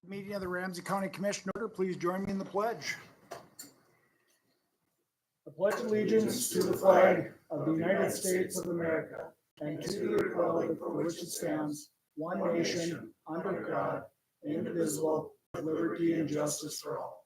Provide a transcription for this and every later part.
Meeting of the Ramsey County Commission order, please join me in the pledge. I pledge allegiance to the flag of the United States of America and to the republic for which it stands, one nation, under God, indivisible, with liberty and justice for all.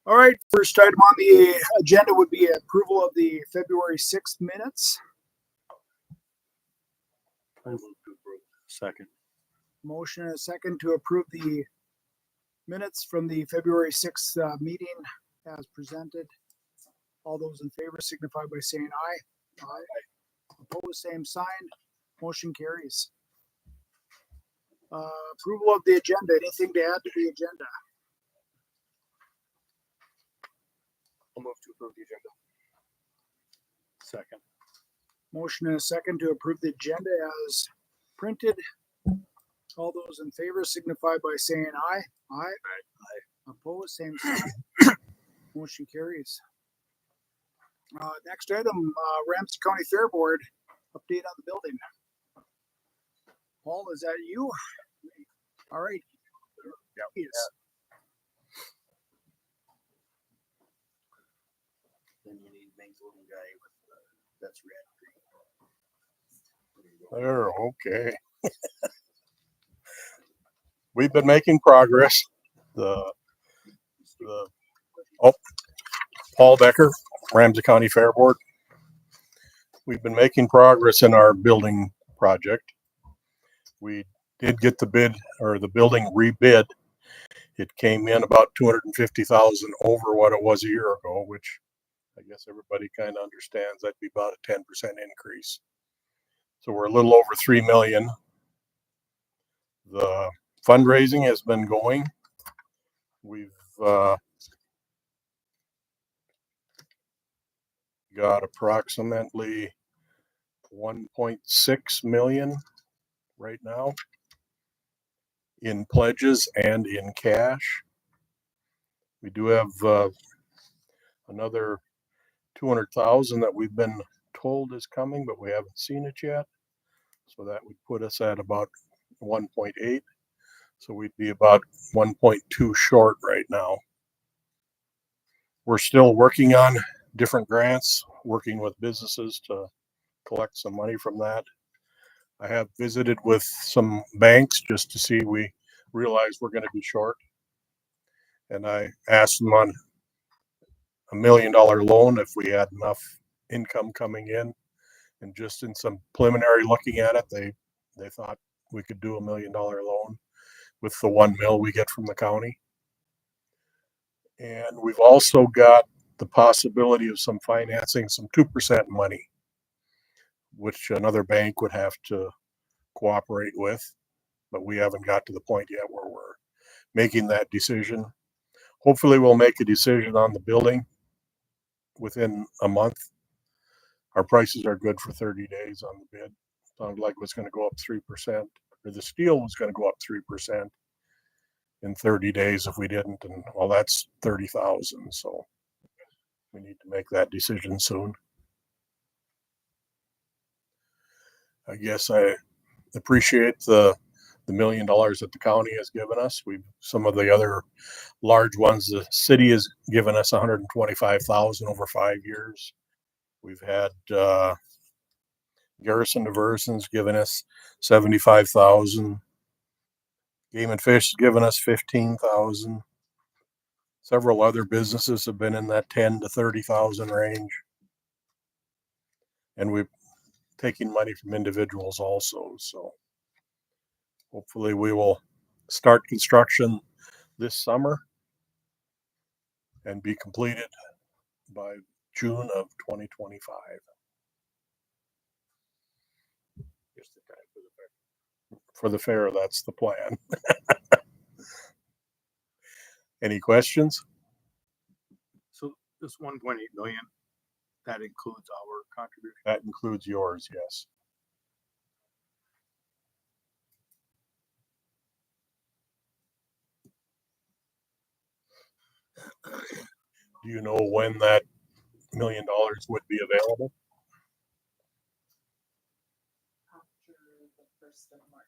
All right, first item on the agenda would be approval of the February 6th minutes. I move to approve. Second. Motion and a second to approve the minutes from the February 6th meeting as presented. All those in favor signify by saying aye. Aye. Opposed, same sign. Motion carries. Approval of the agenda. Anything to add to the agenda? I'll move to approve the agenda. Second. Motion and a second to approve the agenda as printed. All those in favor signify by saying aye. Aye. Aye. Opposed, same sign. Motion carries. Next item, Ramsey County Fair Board update on the building. Paul, is that you? All right. Yep. Yes. Then you need Ming's little guy with that's red. There, okay. We've been making progress. Paul Becker, Ramsey County Fair Board. We've been making progress in our building project. We did get the bid or the building rebid. It came in about $250,000 over what it was a year ago, which I guess everybody kind of understands that'd be about a 10% increase. So we're a little over $3 million. The fundraising has been going. We've got approximately 1.6 million right now in pledges and in cash. We do have another 200,000 that we've been told is coming, but we haven't seen it yet. So that would put us at about 1.8. So we'd be about 1.2 short right now. We're still working on different grants, working with businesses to collect some money from that. I have visited with some banks just to see, we realize we're going to be short. And I asked them on $1 million loan if we had enough income coming in. And just in some preliminary looking at it, they thought we could do $1 million loan with the 1 mil we get from the county. And we've also got the possibility of some financing, some 2% money, which another bank would have to cooperate with, but we haven't got to the point yet where we're making that decision. Hopefully we'll make a decision on the building within a month. Our prices are good for 30 days on the bid. Sounded like it was going to go up 3%, or the steel was going to go up 3% in 30 days if we didn't, and well, that's 30,000. So we need to make that decision soon. I guess I appreciate the $1 million that the county has given us. Some of the other large ones, the city has given us 125,000 over 5 years. We've had Garrison Diversion's given us 75,000. Game and Fish has given us 15,000. Several other businesses have been in that 10 to 30,000 range. And we're taking money from individuals also. So hopefully we will start construction this summer and be completed by June of 2025. Just the time for the fair. For the fair, that's the plan. Any questions? So this 1.8 million, that includes our contribution? That includes yours, yes. Do you know when that $1 million would be available? 1st of March.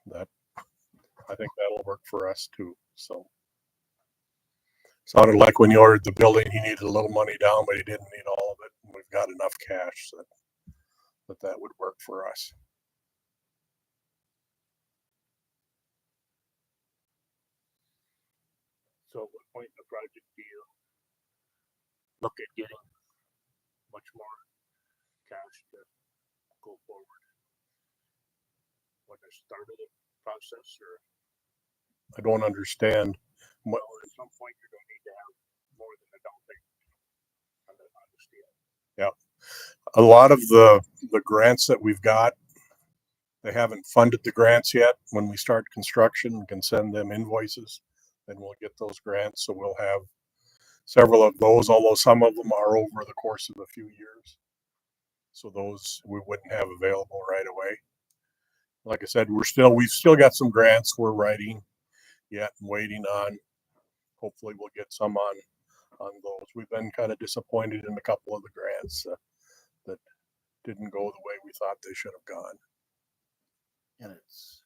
That, I think that'll work for us too, so. Sounded like when you ordered the building, he needed a little money down, but he didn't need all of it. We've got enough cash that would work for us. So at what point in the project do you look at getting much more cash to go forward? When the start of the process, or I don't understand. well, at some point you're going to need to have more than a down payment on the steel. Yeah. A lot of the grants that we've got, they haven't funded the grants yet. When we start construction, we can send them invoices, then we'll get those grants. So we'll have several of those, although some of them are over the course of a few years. So those we wouldn't have available right away. Like I said, we've still got some grants we're writing yet and waiting on. Hopefully we'll get some on those. We've been kind of disappointed in a couple of the grants that didn't go the way we thought they should have gone. And it's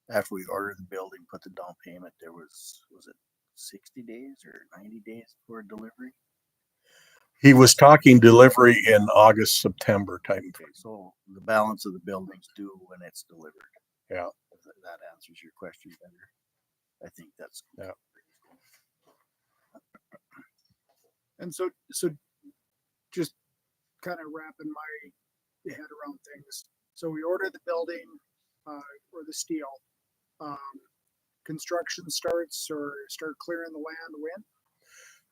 after we ordered the building, put the down payment, there was it 60 days or 90 days for delivery? He was talking delivery in August, September time. Okay, so the balance of the building's due when it's delivered. Yeah. If that answers your question better. I think that's Yeah. And so just kind of wrapping my head around things. So we ordered the building, or the steel. Construction starts or start clearing the land when?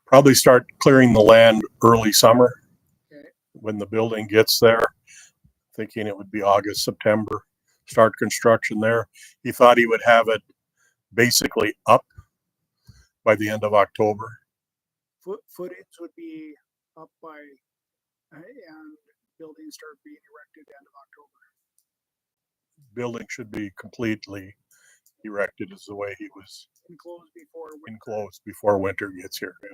Probably start clearing the land early summer. Okay. When the building gets there, thinking it would be August, September, start construction there. He thought he would have it basically up by the end of October. Footings would be up by, and buildings start being erected end of October. Building should be completely erected is the way he was Enclosed before winter. enclosed before winter gets here. Yeah.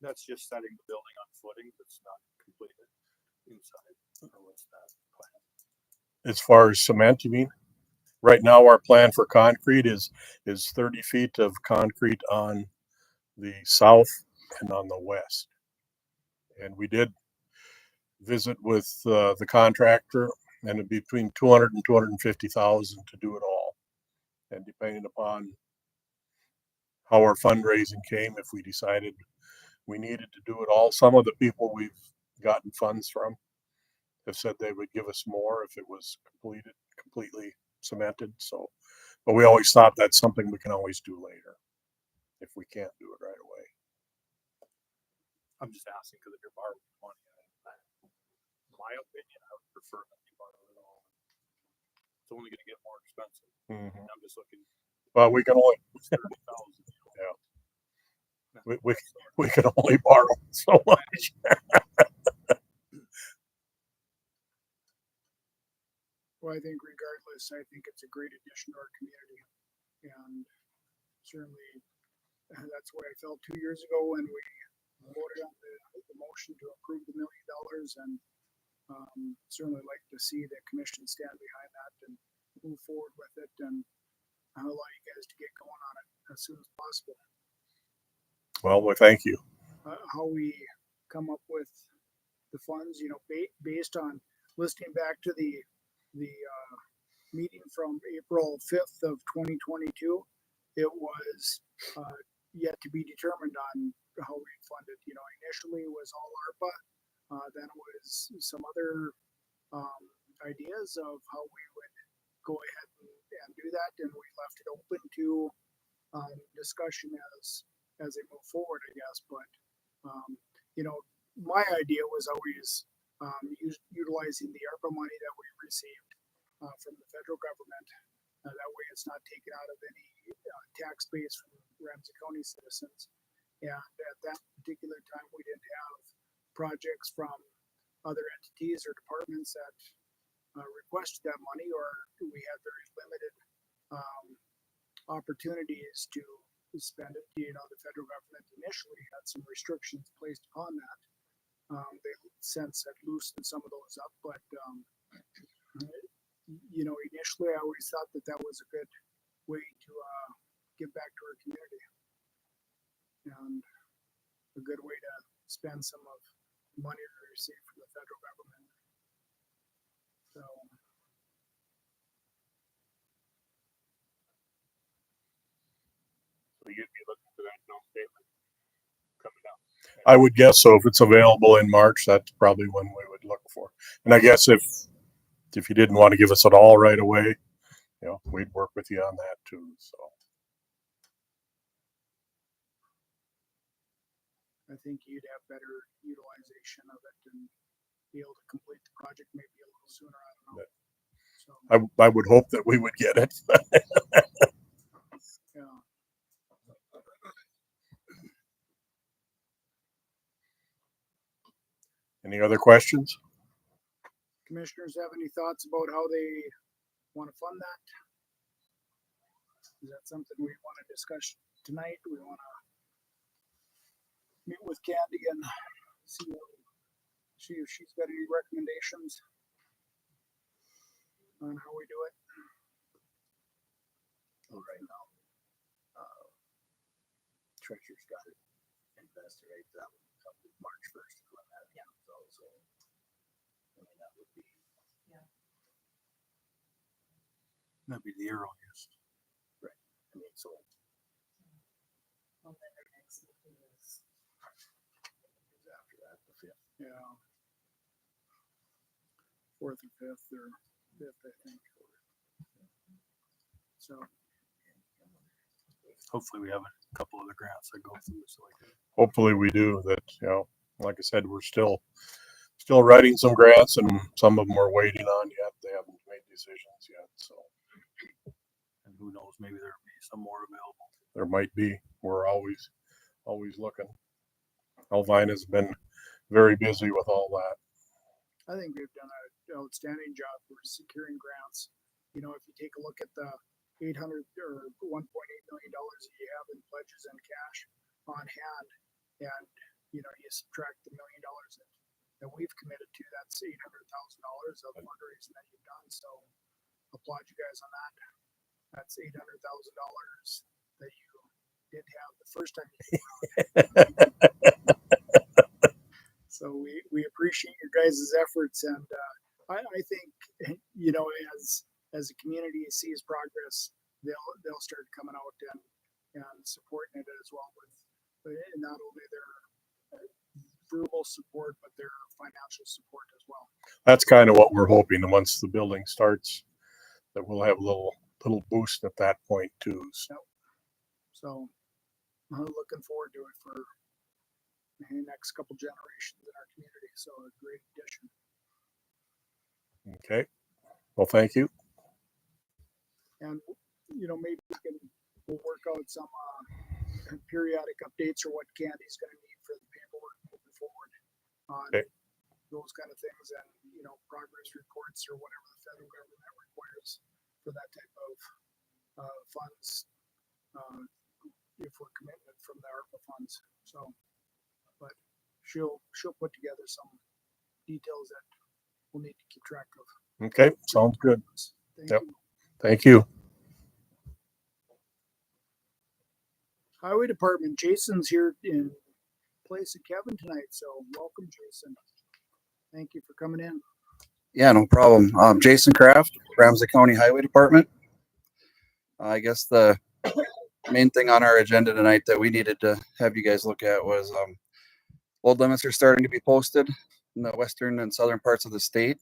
That's just setting the building on footing. It's not completed inside. Or what's that plan? As far as cement, you mean? Right now, our plan for concrete is 30 feet of concrete on the south and on the west. And we did visit with the contractor, and it'd be between 200 and 250,000 to do it all. And depending upon how our fundraising came, if we decided we needed to do it all, some of the people we've gotten funds from have said they would give us more if it was completely cemented. So, but we always thought that's something we can always do later if we can't do it right away. I'm just asking because if you're borrowing money, in my opinion, I would prefer not to borrow it all. It's only going to get more expensive. Mm-hmm. I'm just looking. Well, we can only 30,000. Yeah. We can only borrow so much. Well, I think regardless, I think it's a great addition to our community. And certainly that's why I felt 2 years ago when we voted on the motion to approve the $1 million, and certainly like to see the commission stand behind that and move forward with it, and I'll allow you guys to get going on it as soon as possible. Well, thank you. How we come up with the funds, based on listening back to the meeting from April 5th of 2022, it was yet to be determined on how we fund it. Initially it was all ARPA, then it was some other ideas of how we would go ahead and do that, and we left it open to discussion as they move forward, I guess. But my idea was always utilizing the ARPA money that we received from the federal government. That way it's not taken out of any tax base from Ramsey County citizens. And at that particular time, we didn't have projects from other entities or departments that requested that money, or we had very limited opportunities to spend it. The federal government initially had some restrictions placed upon that. They since have loosened some of those up, but you know, initially I always thought that that was a good way to give back to our community and a good way to spend some of the money we receive from the federal government. So So you'd be looking for that down payment coming up. I would guess so. If it's available in March, that's probably when we would look for. And I guess if you didn't want to give us it all right away, you know, we'd work with you on that too. So I think you'd have better utilization of it and be able to complete the project maybe a little sooner. I don't know. So I would hope that we would get it. yeah. Any other questions? Commissioners have any thoughts about how they want to fund that? Is that something we want to discuss tonight? We want to meet with Candy and see if she's got any recommendations on how we do it. Well, right now, treasurer's got it invested right that would March 1st when that comes out, so I mean that would be that'd be the earliest. Right. I mean so Well, then our next meeting is after that the 5th. Yeah. 4th or 5th or 5th, I think. So Hopefully we have a couple other grants that go through so like that. Hopefully we do that. You know, like I said, we're still writing some grants, and some of them we're waiting on yet. They haven't made decisions yet. So, And who knows, maybe there'll be some more available. there might be. We're always looking. Elvina's been very busy with all that. I think we've done an outstanding job for securing grants. You know, if you take a look at the $800 or $1.8 million that you have in pledges and cash on hand, and you know, you subtract the $1 million that we've committed to, that's $800,000 of fundraising that you've done. So, applaud you guys on that. That's $800,000 that you did have the first time you came around. So we appreciate your guys' efforts, and I think, you know, as the community sees progress, they'll start coming out and supporting it as well with not only their verbal support but their financial support as well. That's kind of what we're hoping. And once the building starts, that we'll have a little boost at that point too. So I'm looking forward to it for the next couple generations in our community. So a great addition. Okay. Well, thank you. And you know, maybe we'll work out some periodic updates or what Candy's going to need for the paperwork moving forward on those kind of things, and you know, progress reports or whatever the federal government requires for that type of funds, if we're committed from the ARPA funds. So, but she'll put together some details that we'll need to keep track of. Okay, sounds good. Thank Yep. you. Thank you. Highway Department, Jason's here in place of Kevin tonight, so welcome, Jason. Thank you for coming in. Yeah, no problem. Jason Kraft, Ramsey County Highway Department. I guess the main thing on our agenda tonight that we needed to have you guys look at was load limits are starting to be posted in the western and southern parts of the state.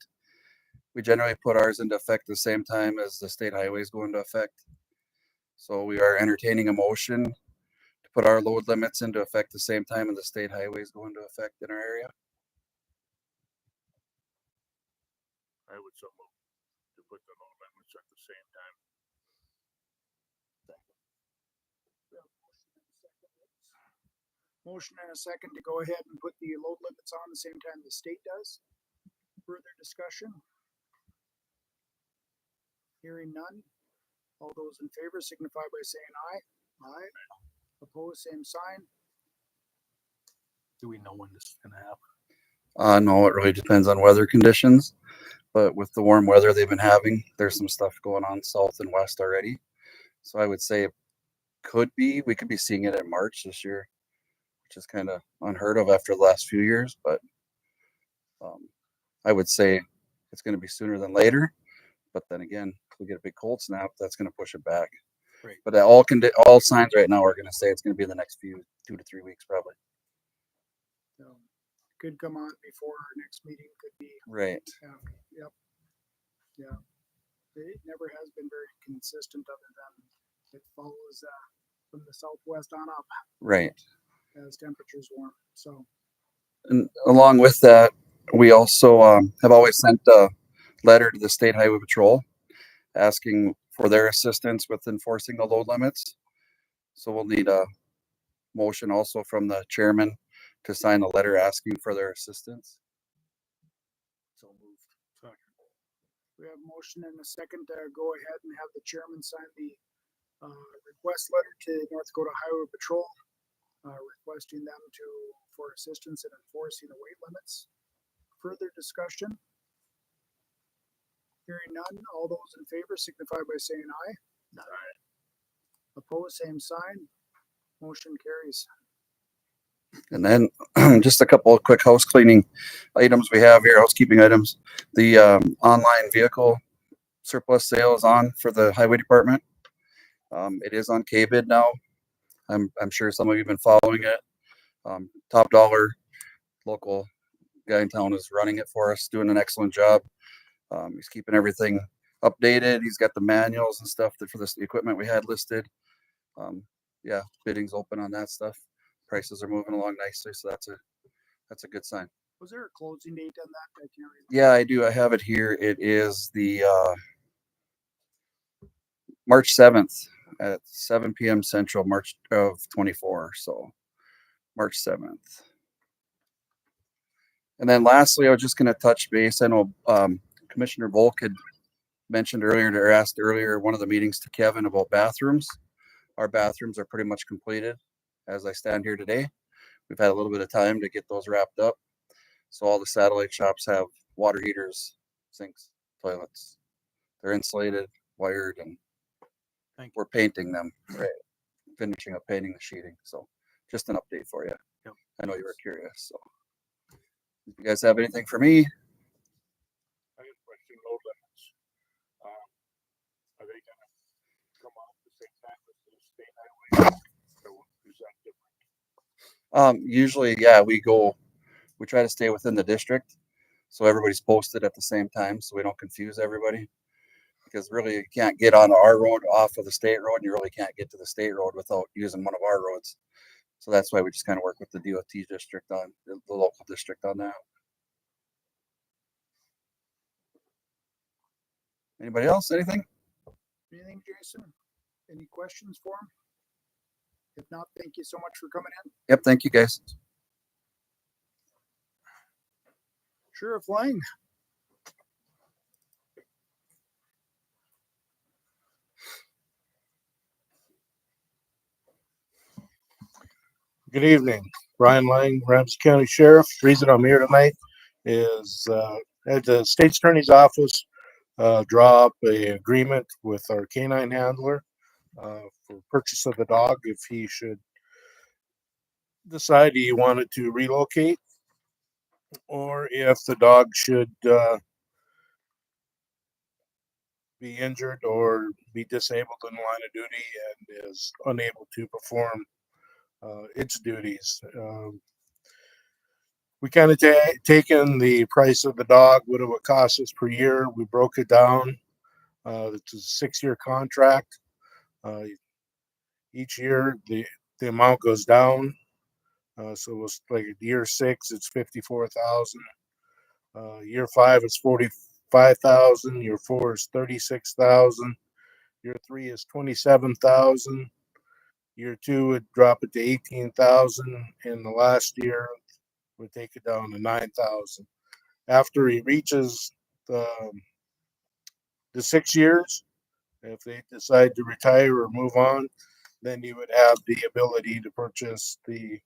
We generally put ours into effect the same time as the state highways go into effect. So we are entertaining a motion to put our load limits into effect the same time as the state highways go into effect in our area. I would so move to put the load limits at the same time. Motion and a second to go ahead and put the load limits on the same time the state does. Further discussion? Hearing none. All those in favor signify by saying aye. Aye. Opposed, same sign. Do we know when this is gonna happen? No, it really depends on weather conditions. but with the warm weather they've been having, there's some stuff going on south and west already. So I would say we could be seeing it in March this year, which is kind of unheard of after the last few years. But I would say it's going to be sooner than later. But then again, if we get a big cold snap, that's going to push it back. Right. But all signs right now are going to say it's going to be in the next 2 to 3 weeks probably. So could come on before our next meeting, could be Right. after. Yep. Yeah. It never has been very consistent other than it follows from the southwest on up Right. as temperatures warm. So And along with that, we also have always sent a letter to the State Highway Patrol asking for their assistance with enforcing the load limits. So we'll need a motion also from the chairman to sign a letter asking for their assistance. So moved. we have a motion and a second to go ahead and have the chairman sign the request letter to North Dakota Highway Patrol, requesting them for assistance in enforcing the weight limits. Further discussion? Hearing none, all those in favor signify by saying aye. Aye. Opposed, same sign. Motion carries. And then just a couple of quick house cleaning items we have here, housekeeping items. The online vehicle surplus sale is on for the highway department. It is on KBID now. I'm sure some of you have been following it. Top Dollar, local guy in town, is running it for us, doing an excellent job. He's keeping everything updated. He's got the manuals and stuff for this equipment we had listed. Yeah, bidding's open on that stuff. Prices are moving along nicely, so that's a good sign. Was there a closing date on that? I can't remember. Yeah, I do. I have it here. It is the March 7th at 7 p.m. Central, March of 24. So March 7th. And then lastly, I was just going to touch base. I know Commissioner Volk had mentioned earlier or asked earlier one of the meetings to Kevin about bathrooms. Our bathrooms are pretty much completed as I stand here today. We've had a little bit of time to get those wrapped up. So all the satellite shops have water heaters, sinks, toilets. They're insulated, wired, and we're painting them, right? Finishing up painting the sheeting. So just an update for you. Yep. I know you were curious. So if you guys have anything for me? I have a question, load limits. Are they gonna come off the same time as the state highway? Or is that different? Usually, yeah, we try to stay within the district. So everybody's posted at the same time so we don't confuse everybody. Because really you can't get on our road off of the state road, and you really can't get to the state road without using one of our roads. So that's why we just kind of work with the DOT district on the local district on that. Anybody else? Anything? Anything, Jason? Any questions for him? If not, thank you so much for coming in. Yep. Thank you, guys. Sheriff Lang. Good evening, Brian Lang, Ramsey County Sheriff. The reason I'm here tonight is at the State Attorney's Office draw up an agreement with our canine handler for purchase of the dog if he should decide he wanted to relocate, or if the dog should be injured or be disabled in the line of duty and is unable to perform its duties. We kind of taken the price of the dog, what it would cost us per year. We broke it down. It's a 6-year contract. Each year the amount goes down. So it was like year 6, it's 54,000. Year 5 is 45,000. Year 4 is 36,000. Year 3 is 27,000. Year 2 would drop it to 18,000, and the last year would take it down to 9,000. After he reaches the 6 years, if they decide to retire or move on, then you would have the ability to purchase the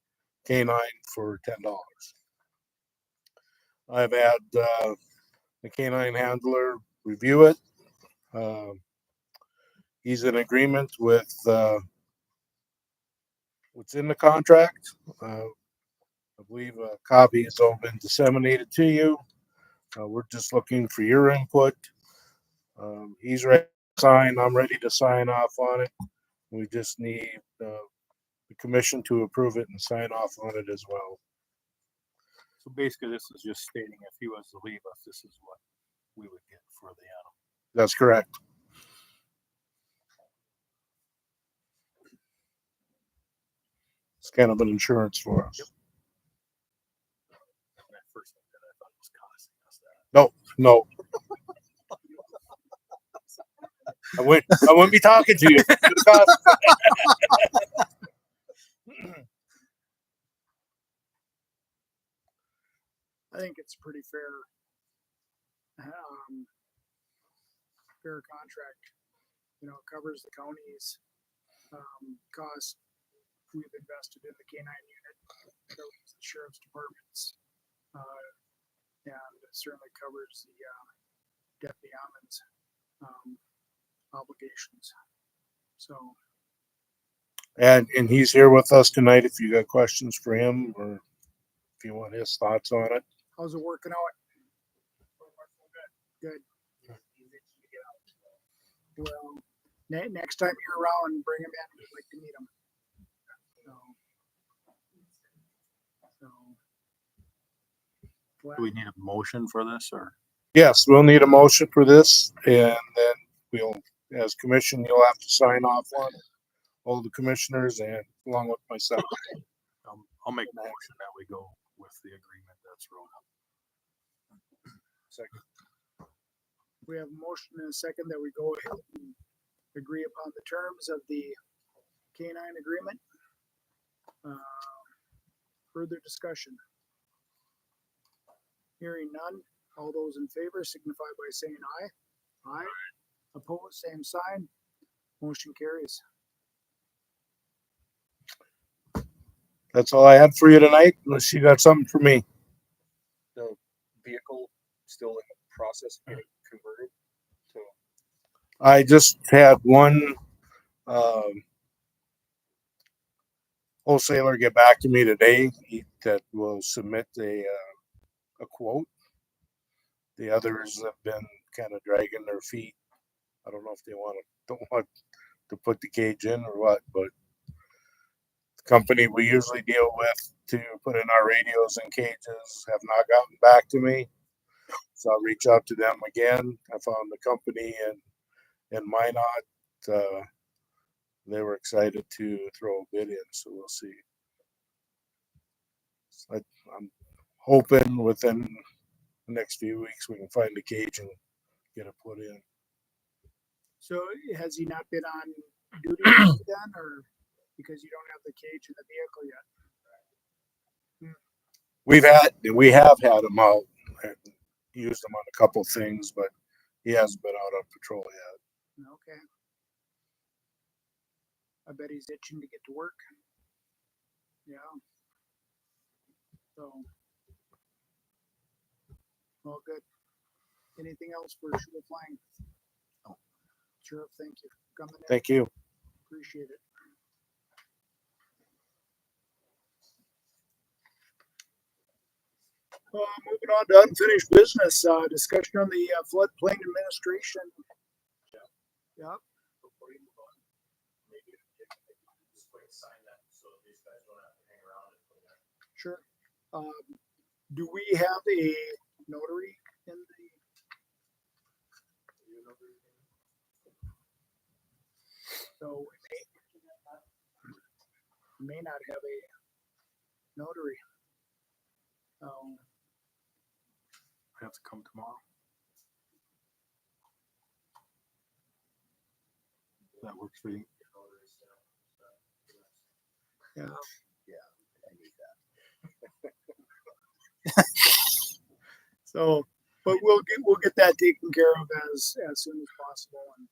canine for $10. I've had the canine handler review it. He's in agreement with what's in the contract. I believe a copy has all been disseminated to you. We're just looking for your input. He's ready to sign. I'm ready to sign off on it. We just need the commission to approve it and sign off on it as well. So basically, this is just stating if he was to leave us, this is what we would get for the animal. That's correct. It's kind of an insurance for us. And at first, I thought it was costing us that. No. I wouldn't be talking to you. I think it's pretty fair. Fair contract. You know, it covers the county's cost. We've invested in the canine unit, covers the sheriff's departments, and it certainly covers the deputy Hammond's obligations. So, And he's here with us tonight if you got questions for him or if you want his thoughts on it. how's it working out? Good. Well, next time you're around, bring him in. We'd like to meet him. Do we need a motion for this or? Yes, we'll need a motion for this and then we'll, as commission, you'll have to sign off on it. All the commissioners and along with myself. I'll make a motion that we go with the agreement that's rolled up. Second. We have a motion and a second that we go ahead and agree upon the terms of the canine agreement. Further discussion? Hearing none. All those in favor signify by saying aye. Aye. Opposed, same sign. Motion carries. That's all I had for you tonight, unless you got something for me. The vehicle still in the process of getting converted to. I just had one wholesaler get back to me today that will submit a quote. The others have been kind of dragging their feet. I don't know if they don't want to put the cage in or what, but the company we usually deal with to put in our radios and cages have not gotten back to me. So I'll reach out to them again. I found the company in Minot. They were excited to throw a bid in, so we'll see. I'm hoping within the next few weeks we can find a cage and get it put in. So has he not been on duty then, or because you don't have the cage in the vehicle yet? We have had him out and used him on a couple things, but he hasn't been out on patrol yet. Okay. I bet he's itching to get to work. Yeah. So, well, good. Anything else for Sheriff Lang? No. Sheriff, thank you for coming in. Thank you. Appreciate it. Moving on to unfinished business, discussion on the floodplain administration. Yep. Before you move on, maybe just quick sign that so these guys don't have to hang around and put that. Sure. Do we have a notary in the? So we may not have a notary. I have to come tomorrow. That works for you. Yeah. I need that. So, but we'll get that taken care of as soon as possible, and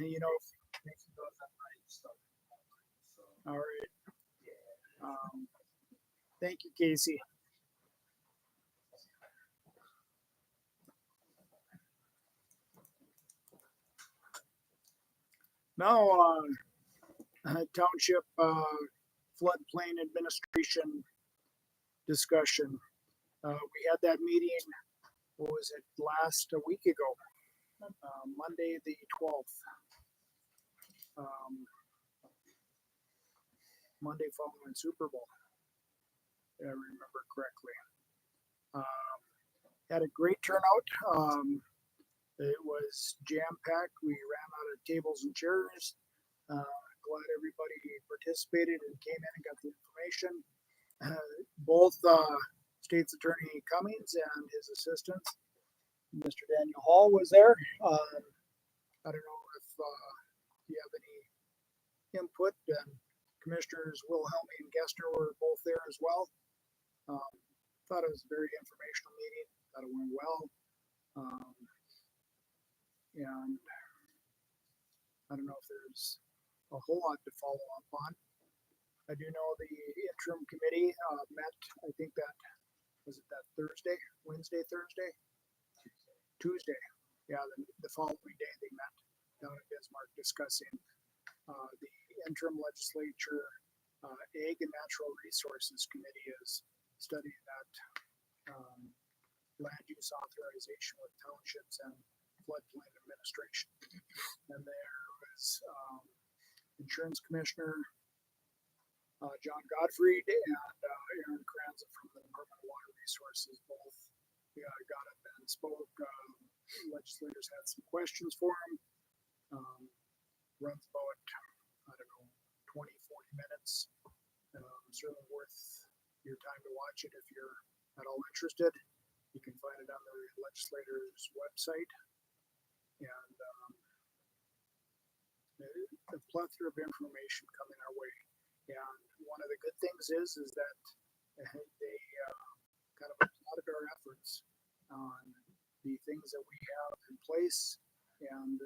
you know, all right. Thank you, Casey. Now, township floodplain administration discussion. We had that meeting, what was it, a week ago, Monday the 12th. Monday following Super Bowl, if I remember correctly. Had a great turnout. It was jam-packed. We ran out of tables and chairs. Glad everybody participated and came in and got the information. Both State's Attorney Cummings and his assistant, Mr. Daniel Hall, was there. I don't know if you have any input, and Commissioners Wilhelmy and Gester were both there as well. Thought it was a very informational meeting. Thought it went well. And I don't know if there's a whole lot to follow up on. I do know the interim committee met, I think that, was it that Thursday? Tuesday. Yeah, the following day they met down in Bismarck discussing the interim legislature Ag and Natural Resources Committee is studying that land use authorization with townships and floodplain administration. And there was Insurance Commissioner John Gottfried and Aaron Kranz from the Department of Water Resources. Both got up and spoke. Legislators had some questions for him. Runs about, I don't know, 20, 40 minutes. Certainly worth your time to watch it if you're at all interested. You can find it on the legislators' website. And a plethora of information coming our way. And one of the good things is that they kind of applauded our efforts on the things that we have in place and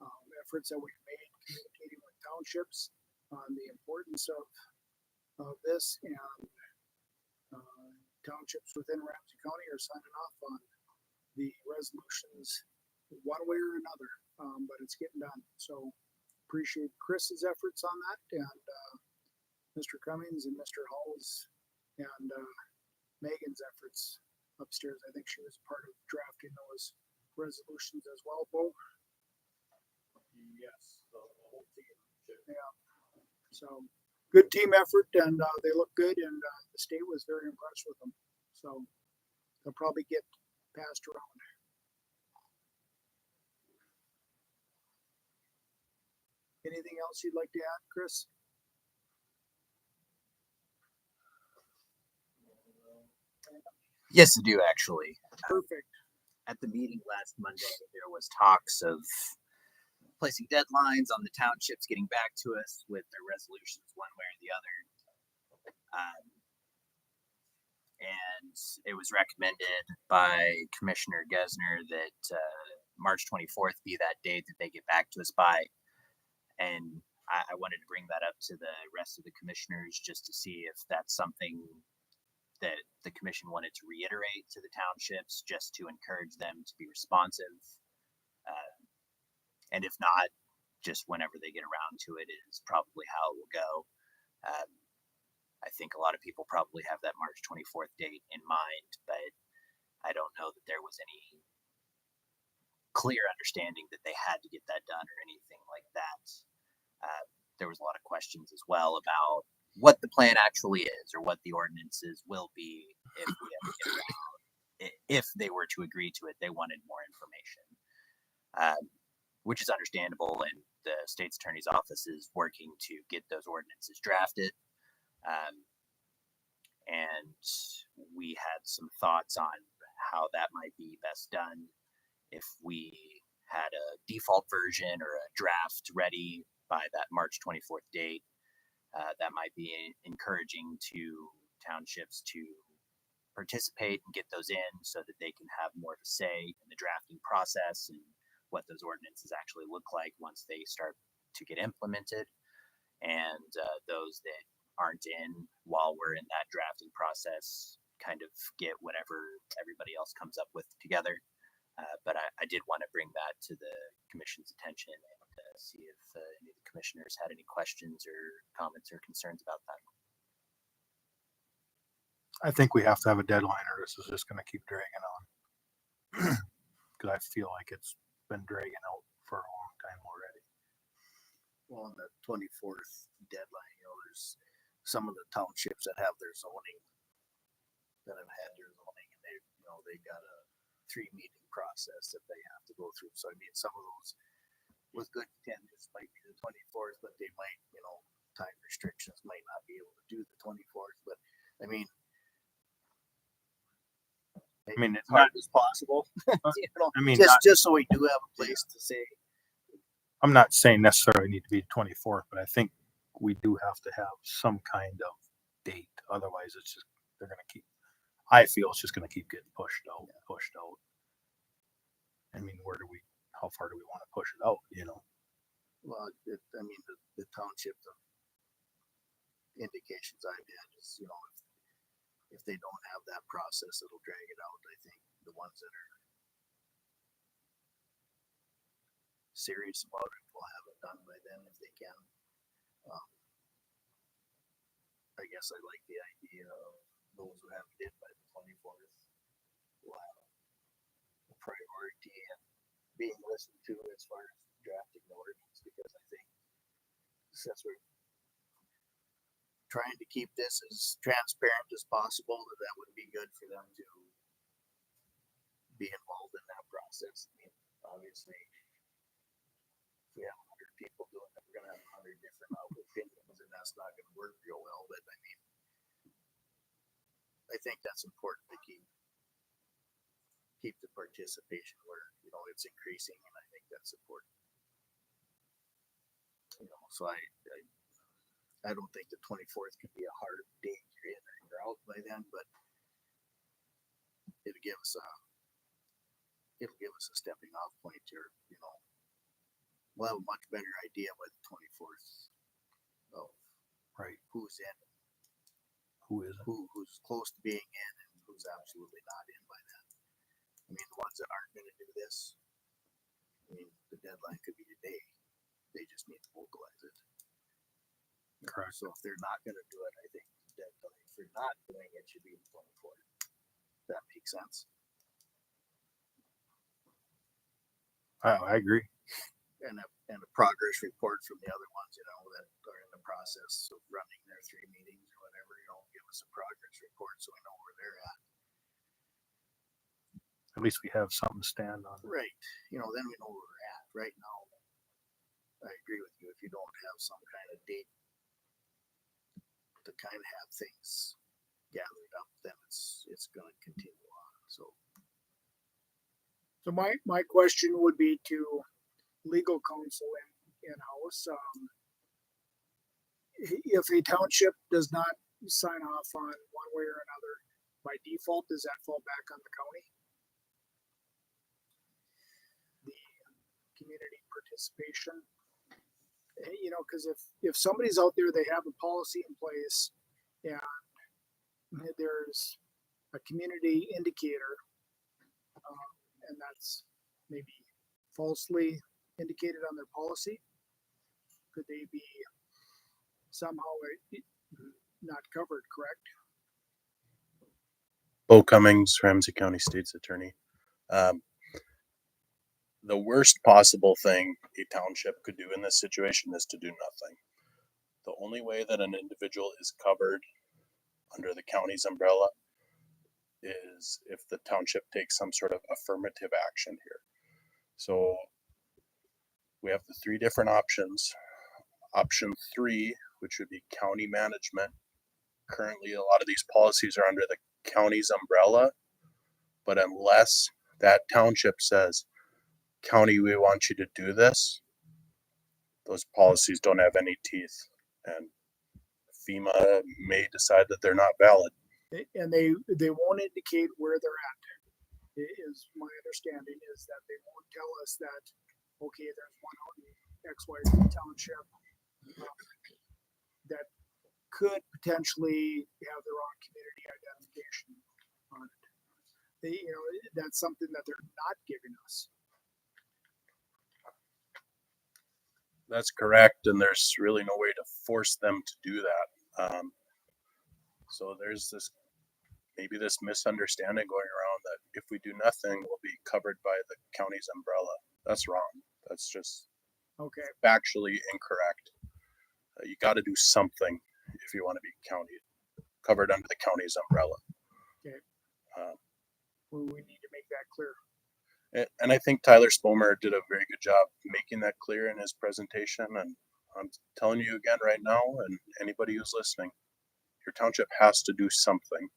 our efforts that we've made communicating with townships on the importance of this, and townships within Ramsey County are signing off on the resolutions one way or another, but it's getting done. So appreciate Chris's efforts on that, and Mr. Cummings and Mr. Hall's and Megan's efforts upstairs. I think she was part of drafting those resolutions as well, Bo. Yes, the whole team. Yeah. So good team effort, and they look good, and the state was very impressed with them. So they'll probably get passed around. Anything else you'd like to add, Chris? Yes, I do actually. Perfect. At the meeting last Monday, there was talks of placing deadlines on the townships getting back to us with their resolutions one way or the other. And it was recommended by Commissioner Gesner that March 24th be that date that they get back to us by. And I wanted to bring that up to the rest of the commissioners just to see if that's something that the commission wanted to reiterate to the townships, just to encourage them to be responsive. And if not, just whenever they get around to it is probably how it will go. I think a lot of people probably have that March 24th date in mind, but I don't know that there was any clear understanding that they had to get that done or anything like that. There was a lot of questions as well about what the plan actually is or what the ordinances will be if we ever get around. If they were to agree to it, they wanted more information, which is understandable, and the state's attorney's office is working to get those ordinances drafted. And we had some thoughts on how that might be best done. If we had a default version or a draft ready by that March 24th date, that might be encouraging to townships to participate and get those in so that they can have more of a say in the drafting process and what those ordinances actually look like once they start to get implemented. And those that aren't in while we're in that drafting process kind of get whatever everybody else comes up with together. But I did want to bring that to the commission's attention and see if any of the commissioners had any questions or comments or concerns about that. I think we have to have a deadline or this is just gonna keep dragging on. Cause I feel like it's been dragging out for a long time already. Well, on the 24th deadline, there's some of the townships that have their zoning, that have had their zoning, and they got a 3-meeting process that they have to go through. So I mean, some of those with good intentions might be the 24th, but they might, time restrictions might not be able to do the 24th. But I mean, It's as hard not, as possible. Just so we do have a place to say. I'm not saying necessarily need to be 24th, but I think we do have to have some kind of date. Otherwise it's just, I feel it's just gonna keep getting pushed out. I mean, how far do we want to push it out, Well, the township, the indications I've had is, if they don't have that process, it'll drag it out. I think the ones that are serious about it will have it done by then if they can. I guess I like the idea of those who have it by the 24th will have a priority and being listened to as far as drafting the ordinance, because I think since we're trying to keep this as transparent as possible, that would be good for them to be involved in that process. I mean, obviously, if we have 100 people doing it, we're gonna have 100 different opinions, and that's not gonna work real well. But I mean, I think that's important to keep the participation where it's increasing, and I think that's important. So I don't think the 24th can be a hard date. You're in or you're out by then, but it'll give us a stepping off point here. We'll have a much better idea by the 24th of who's in, who's close to being in, and who's absolutely not in by then. I mean, the ones that aren't going to do this, the deadline could be today. They just need to vocalize it. Correct. So if they're not going to do it, I think the deadline for not doing it should be the 24th. That makes sense. I agree. And a progress report from the other ones, that are in the process of running their 3 meetings or whatever, give us a progress report so we know where they're at. At least we have something to stand on. Right. Then we know where we're at. Right now, I agree with you. If you don't have some kind of date to kind of have things gathered up, then it's going to continue on. So my question would be to legal counsel in-house. If a township does not sign off on one way or another, by default, does that fall back on the county? The community participation? Because if somebody's out there, they have a policy in place and there's a community indicator, and that's maybe falsely indicated on their policy, could they be somehow not covered, correct? Bo Cummings, Ramsey County State's Attorney. The worst possible thing a township could do in this situation is to do nothing. The only way that an individual is covered under the county's umbrella is if the township takes some sort of affirmative action here. So we have the 3 different options. Option 3, which would be county management. Currently, a lot of these policies are under the county's umbrella, but unless that township says, county, we want you to do this, those policies don't have any teeth, and FEMA may decide that they're not valid. And they won't indicate where they're at. Is my understanding is that they won't tell us that, okay, there's one out in XYZ township that could potentially have their own community identification on it. That's something that they're not giving us. That's correct, and there's really no way to force them to do that. So there's maybe this misunderstanding going around that if we do nothing, we'll be covered by the county's umbrella. That's wrong. That's just Okay, factually incorrect. You got to do something if you want to be covered under the county's umbrella. Okay. Uh, we need to make that clear. and I think Tyler Spomer did a very good job making that clear in his presentation. And I'm telling you again right now, and anybody who's listening, your township has to do something.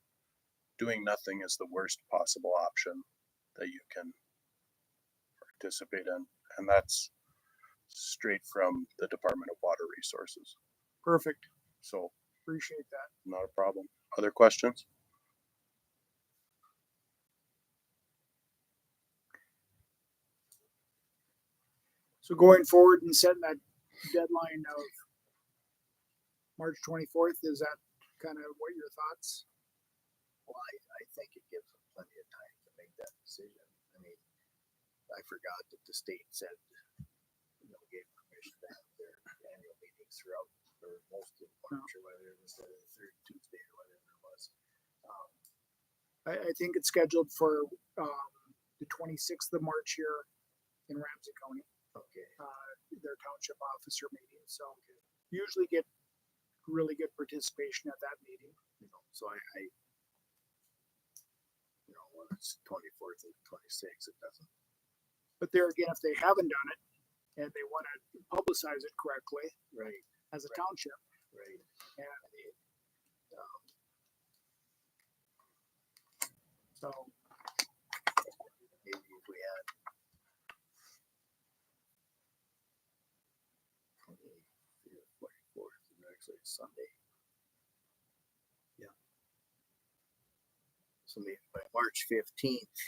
Doing nothing is the worst possible option that you can participate in. And that's straight from the Department of Water Resources. Perfect. So Appreciate that. not a problem. Other questions? So going forward and setting that deadline of March 24th, is that kind of what your thoughts? Well, I think it gives them plenty of time to make that decision. I mean, I forgot that the state said, gave permission to have their annual meetings throughout, or most of March, or whether it was the third Tuesday or whatever it was. I think it's scheduled for the 26th of March here in Ramsey County, Okay. their township officer meeting. So usually get really good participation at that meeting. So I when it's 24th and 26th, it doesn't. But there again, if they haven't done it and they want to publicize it correctly Right. as a Right. township, Right. and so Maybe if we had 24th, and actually it's Sunday. Yeah. So maybe by March 15th,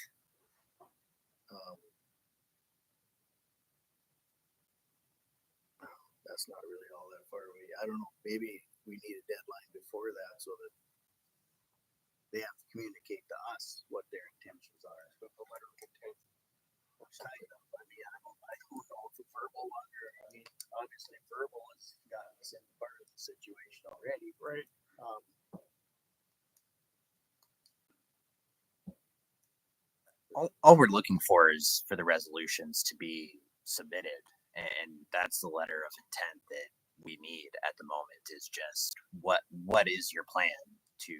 that's not really all that far away. I don't know. Maybe we need a deadline before that so that they have to communicate to us what their intentions are. But no matter what intent. I don't know if a verbal one or, obviously verbal has gotten us in part of the situation already. right. All we're looking for is for the resolutions to be submitted, and that's the letter of intent that we need at the moment. Is just what is your plan to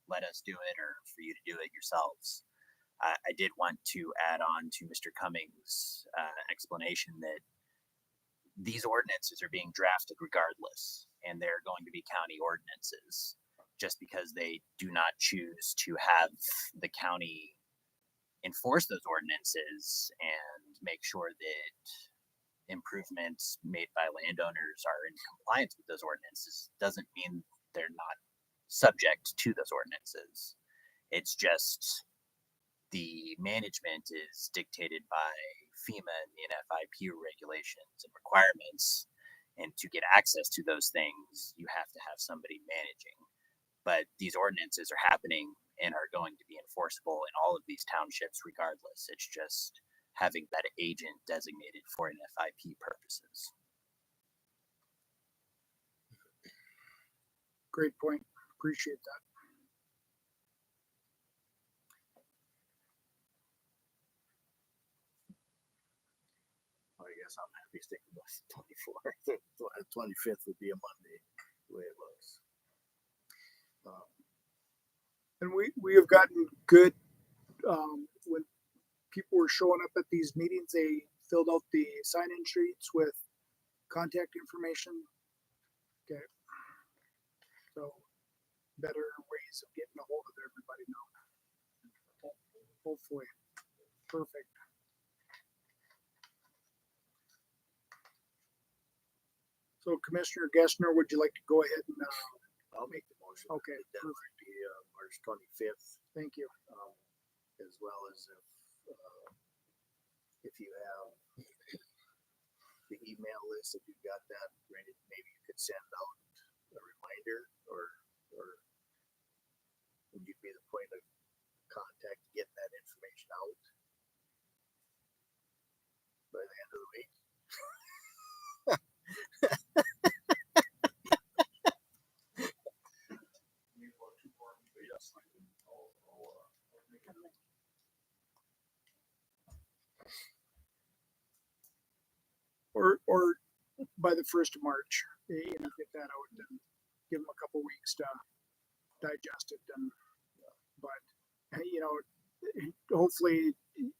let us do it, or for you to do it yourselves? I did want to add on to Mr. Cummings' explanation that these ordinances are being drafted regardless, and they're going to be county ordinances. Just because they do not choose to have the county enforce those ordinances and make sure that improvements made by landowners are in compliance with those ordinances doesn't mean they're not subject to those ordinances. It's just the management is dictated by FEMA and the NFIP regulations and requirements. And to get access to those things, you have to have somebody managing. But these ordinances are happening and are going to be enforceable in all of these townships regardless. It's just having that agent designated for NFIP purposes. Great point. Appreciate that. I guess I'm happy sticking with 24th. 25th would be a Monday, the way it looks. And we have gotten good when people were showing up at these meetings. They filled out the sign-in sheets with contact information. Okay, so better ways of getting a hold of everybody now. Hopefully, perfect. So Commissioner Gessner, would you like to go ahead and I'll make the motion. Okay, That would be March 25th, thank you. as well as if you have the email list, if you've got that ready, maybe you could send out a reminder, or would you be the point of contact to get that information out by the end of the week? by the 1st of March, get that out and give them a couple weeks to digest it. And but hopefully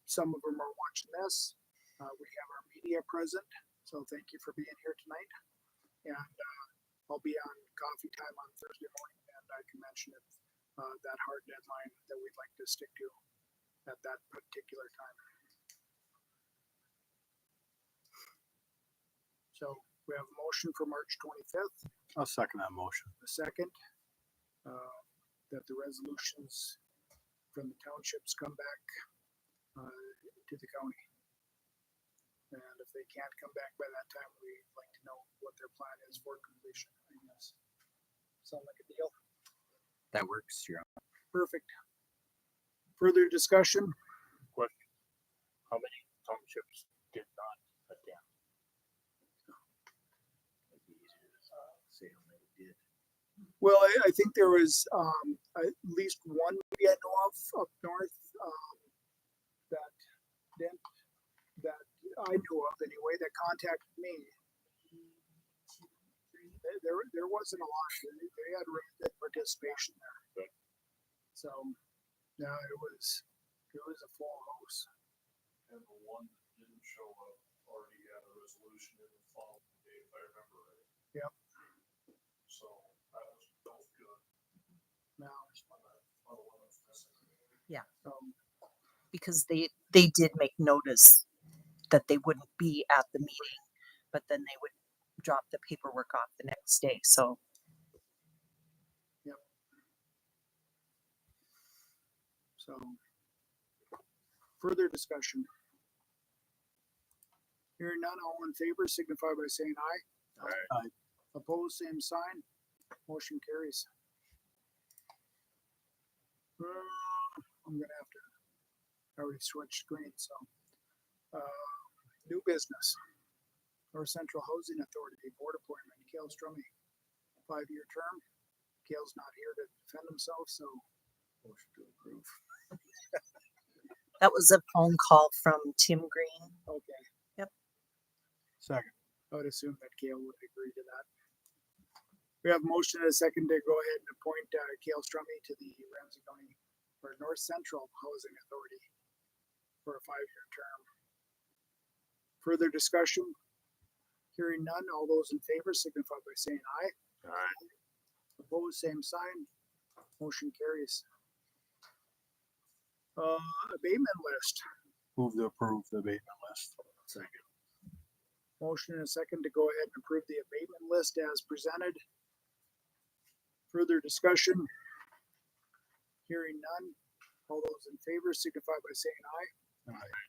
some of them are watching this. We have our media present, so thank you for being here tonight. And I'll be on coffee time on Thursday morning, and I can mention it, that hard deadline that we'd like to stick to at that particular time. So we have a motion for March 25th. I'll second that motion. A second, that the resolutions from the townships come back to the county. And if they can't come back by that time, we'd like to know what their plan is for completion. I guess. Sound like a deal? That works. You're on. Perfect. Further discussion? Question. How many townships did not attend? It'd be easier to say how many did. Well, I think there was at least one we had know of up north that didn't, that I knew of anyway, that contacted me. There wasn't a lot. They had really good participation there. Good. So, yeah, it was a full house. And the one that didn't show up already had a resolution in the fall, if I remember right. Yep. So that was both good. Now, Yeah. um, Because they did make notice that they wouldn't be at the meeting, but then they would drop the paperwork off the next day. So so further discussion. Hearing none, all in favor signify by saying aye. Aye. Opposed, same sign. Motion carries. I'm gonna have to, I already switched screens, so. New business. North Central Housing Authority Board appointment, Cale Strummy, 5-year term. Cale's not here to defend himself, so motion to approve. that was a phone call from Tim Green. Okay. Yep. Second. I would assume that Cale would agree to that. We have a motion and a second to go ahead and appoint Cale Strummy to the Ramsey County or North Central Housing Authority for a 5-year term. Further discussion? Hearing none, all those in favor signify by saying aye. Aye. Opposed, same sign. Motion carries. Abatement list. Move to approve the abatement list. Second. Motion and a second to go ahead and approve the abatement list as presented. Further discussion? Hearing none, all those in favor signify by saying aye. Aye.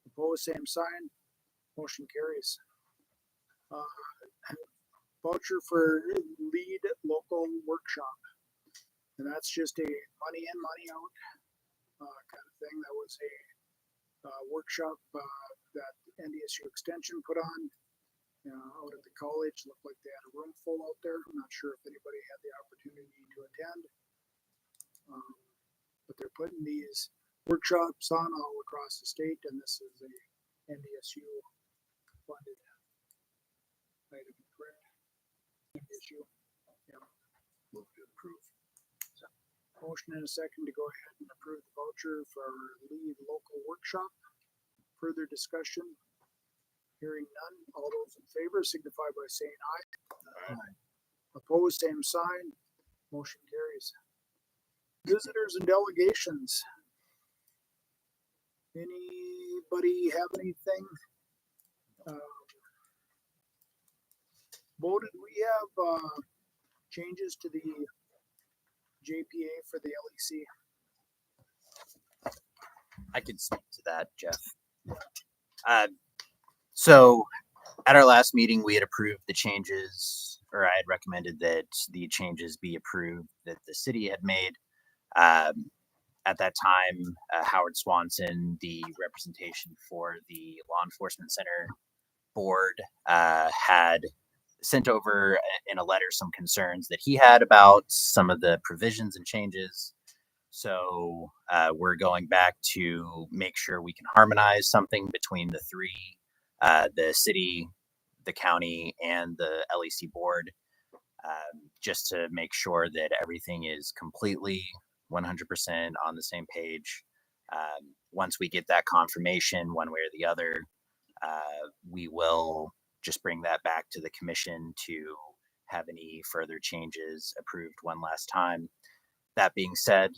Opposed, same sign. Motion carries. Voucher for lead local workshop. And that's just a money in, money out kind of thing. That was a workshop that NDSU Extension put on out at the college. Looked like they had a room full out there. I'm not sure if anybody had the opportunity to attend. But they're putting these workshops on all across the state, and this is a NDSU funded item, correct? NDSU. Yeah. Move to approve. Motion and a second to go ahead and approve the voucher for lead local workshop. Further discussion? Hearing none, all those in favor signify by saying aye. Aye. Opposed, same sign. Motion carries. Visitors and delegations. Anybody have anything? Bo, did we have changes to the JPA for the LEC? I could speak to that, Jeff. So at our last meeting, we had approved the changes, or I had recommended that the changes be approved that the city had made. At that time, Howard Swanson, the representation for the Law Enforcement Center board, had sent over in a letter some concerns that he had about some of the provisions and changes. So we're going back to make sure we can harmonize something between the three, the city, the county and the LEC board, just to make sure that everything is completely 100% on the same page. Once we get that confirmation one way or the other, we will just bring that back to the commission to have any further changes approved one last time. That being said,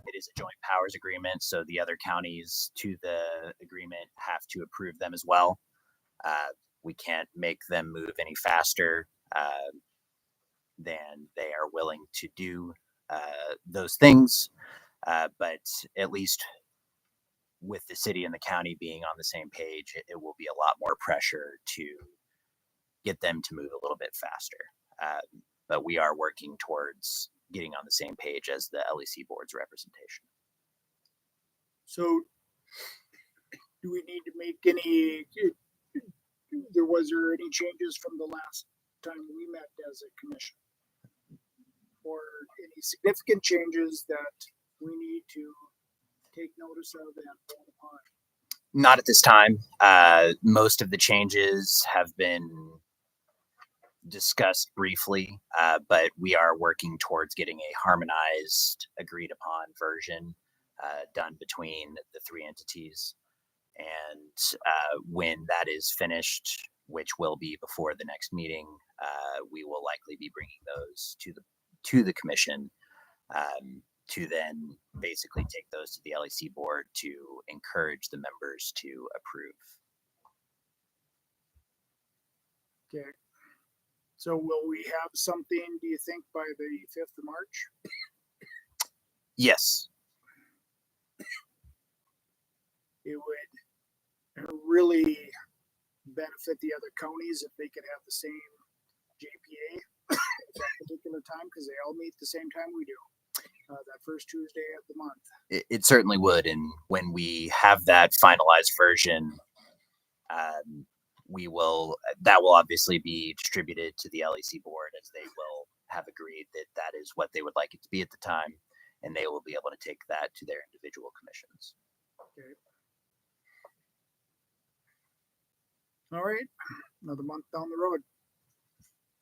it is a joint powers agreement, so the other counties to the agreement have to approve them as well. We can't make them move any faster than they are willing to do those things. But at least with the city and the county being on the same page, it will be a lot more pressure to get them to move a little bit faster. But we are working towards getting on the same page as the LEC board's representation. So do we need to make any, was there any changes from the last time we met as a commission? Or any significant changes that we need to take notice of and vote upon? Not at this time. Most of the changes have been discussed briefly, but we are working towards getting a harmonized, agreed upon version done between the three entities. And when that is finished, which will be before the next meeting, we will likely be bringing those to the commission to then basically take those to the LEC board to encourage the members to approve. Okay. So will we have something, do you think, by the 5th of March? Yes. It would really benefit the other counties if they could have the same JPA at that particular time, because they all meet the same time we do, that first Tuesday of the month. It certainly would. And when we have that finalized version, that will obviously be distributed to the LEC board, as they will have agreed that that is what they would like it to be at the time, and they will be able to take that to their individual commissions. Okay. All right, another month down the road.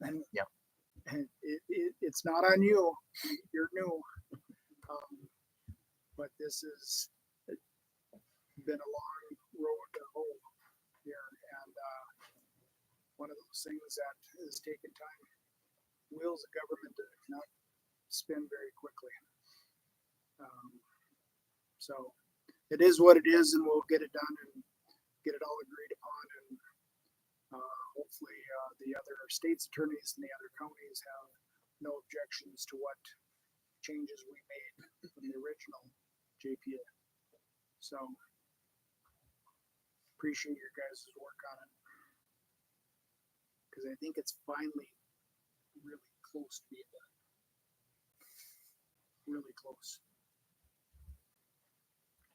And Yep. And it's not on you. You're new. But this has been a long road to hoe here. And one of those things that has taken time. Wheels of government do not spin very quickly. So it is what it is, and we'll get it done and get it all agreed upon. And hopefully the other state's attorneys and the other counties have no objections to what changes we made from the original JPA. So appreciate your guys' work on it, because I think it's finally really close to being done. Really close.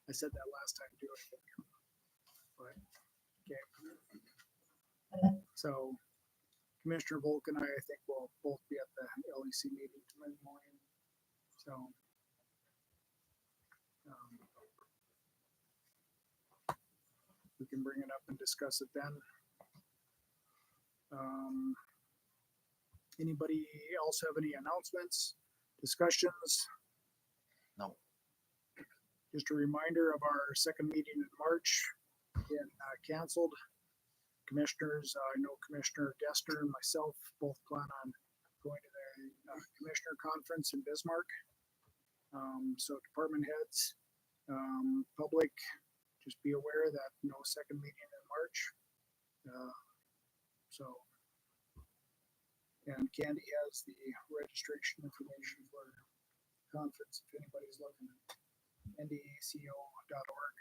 I said that last time too, I think. But okay. So Commissioner Volk and I think will both be at the LEC meeting tomorrow morning. So we can bring it up and discuss it then. Anybody else have any announcements, discussions? No. Just a reminder of our second meeting in March, been canceled. Commissioners, I know Commissioner Dester and myself both plan on going to the commissioner conference in Bismarck. So department heads, public, just be aware that no second meeting in March. And Candy has the registration information for the conference if anybody's looking at ndaco.org.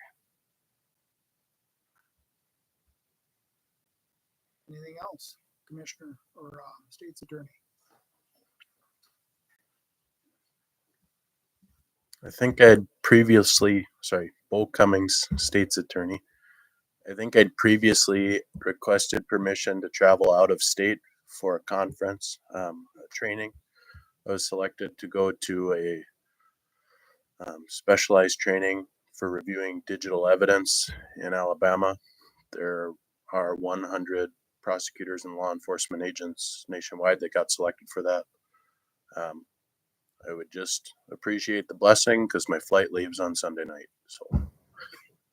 Anything else, Commissioner or State's Attorney? I think I'd previously, Bo Cummings, State's Attorney. I think I'd previously requested permission to travel out of state for a conference, a training. I was selected to go to a specialized training for reviewing digital evidence in Alabama. They're our 100 prosecutors and law enforcement agents nationwide that got selected for that. I would just appreciate the blessing because my flight leaves on Sunday night. So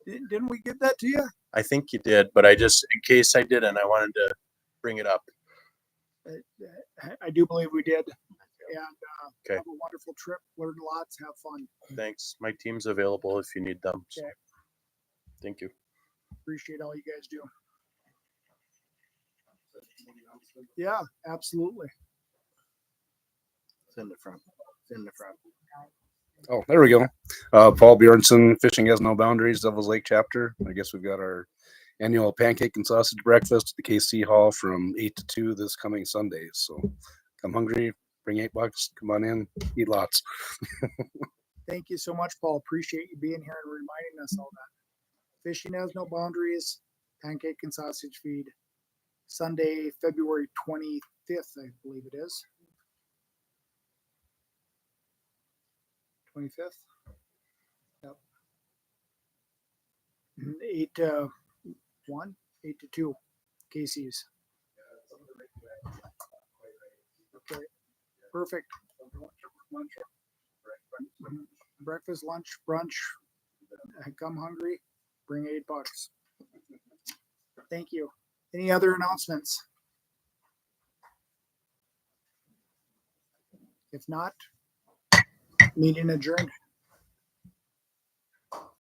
Didn't we give that to you? I think you did, but I just, in case I didn't, I wanted to bring it up. I do believe we did. And Okay. have a wonderful trip. Learn lots. Have fun. Thanks. My team's available if you need them. So. Okay. Thank you. Appreciate all you guys do. Yeah, absolutely. It's in the front. It's in the front. Oh, there we go. Paul Bjornson, Fishing Has No Boundaries, Devil's Lake chapter. I guess we've got our annual pancake and sausage breakfast at the KC Hall from 8 to 2 this coming Sunday. So come hungry, bring $8, come on in, eat lots. Thank you so much, Paul. Appreciate you being here and reminding us all that. Fishing Has No Boundaries, pancake and sausage feed, Sunday, February 25th, I believe it is. 25th. Yep. 8 to 1, 8 to 2, Casey's. Okay, perfect. Breakfast, lunch, brunch. Come hungry, bring $8. Thank you. Any other announcements? If not, meeting adjourned.